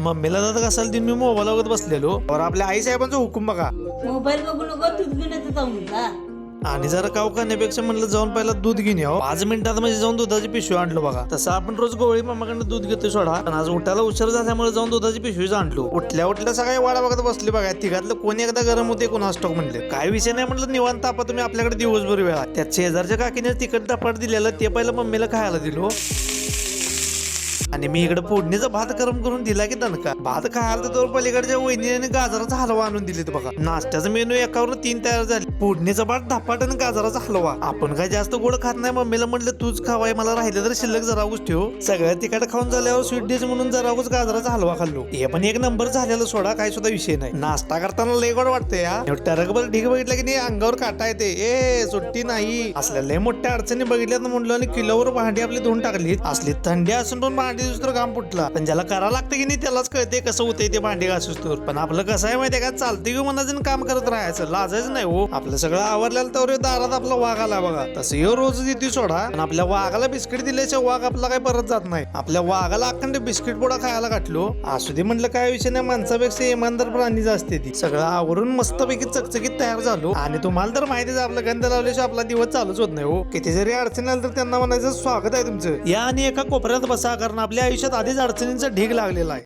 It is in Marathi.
मम्मीला दादा कसाल दिन मी मोबाईल बघत बसलेलो और आपल्या आई साहेबांचा हुकूम बघा मोबाईल बघू नको दूध घेऊन येतं जाऊन का. आणि जरा काव खाण्यापेक्षा म्हणलं जाऊन पहिला दूध घेऊन यावं. 5 मिनिटात म्हणजे जाऊन दुधाची पिशवी आणलो बघा. तसं आपण रोज गोळी मामाकडनं दूध घेतोय सोडा, पण आज उठायला उशीर झाल्यामुळे जाऊन दुधाची पिशवीच आणलो. उठल्या सगळ्या वाडा बघत बसली बघा. तिघातलं कोणी एकदा गरम होते कोण स्टॉक म्हणले काय विषय नाही म्हटलं निवांत तापा तुम्ही आपल्याकडे दिवसभर वेळा. त्यात शेजारच्या काकीने तिखट धपाट दिलेलं ते पहिलं मम्मीला खायला दिलो आणि मी इकडे फोडणीचा भात गरम करून दिला की दणका. भात खायला तर पलीकडच्या वहिनीने गाजराचा हलवा आणून दिले बघा. नाश्त्याचा मेनू एकावर 3 तयार झाले. फोडणीचा भात धपाट आणि गाजराचा हलवा. आपण काय जास्त गोड खात नाही. मम्मीला म्हटलं तूच खावाय, मला राहिलं तर शिल्लक जरा ठेव. सगळ्या तिखट खाऊन झाल्यावर स्वीट डिश म्हणून जरा गाजराचा हलवा खाल्लो. हे पण एक नंबर झालेलं सोडा, काय सुद्धा विषय नाही. नाश्ता करताना लय गोड वाटतं या. टरकभर ढीग बघितलं की नाही अंगावर काटा येते. ए सुट्टी नाही. असल्या लय मोठ्या अडचणी बघितल्यात म्हणलो आणि किलोवर भांडी आपली धुवून टाकली. असली थंडी असून पण भांडी दुसरं काम फुटला. पण ज्याला करावं लागतं की नाही त्यालाच कळते कसं होतंय ते भांडी घासूस तर. पण आपलं कसं आहे माहितीये का, चालते घेऊ म्हणायचं काम करत राहायचं, लाजायचं नाही हो. आपलं सगळं आवरलेलं तर दारात आपला वाघ आला बघा. तसं यो रोज देतोय सोडा, पण आपल्या वाघाला बिस्किट दिल्याशिवाय वाघ आपला काही परत जात नाही. आपल्या वाघाला अखंड बिस्किट पोडा खायला घातलो. असू दे म्हटलं काय विषय नाही, माणसापेक्षा इमानदार प्राणीच असते ती. सगळं आवरून मस्तपैकी चकचकीत तयार झालो. आणि तुम्हाला तर माहितीच आपलं गंध लावल्याशिवाय आपला दिवस चालूच होत नाही हो. किती जरी अडचण आली तर त्यांना म्हणायचं स्वागत आहे तुमचं या आणि एका कोपऱ्यात बसा, कारण आपल्या आयुष्यात आधीच अडचणींचा ढीग लागलेला आहे.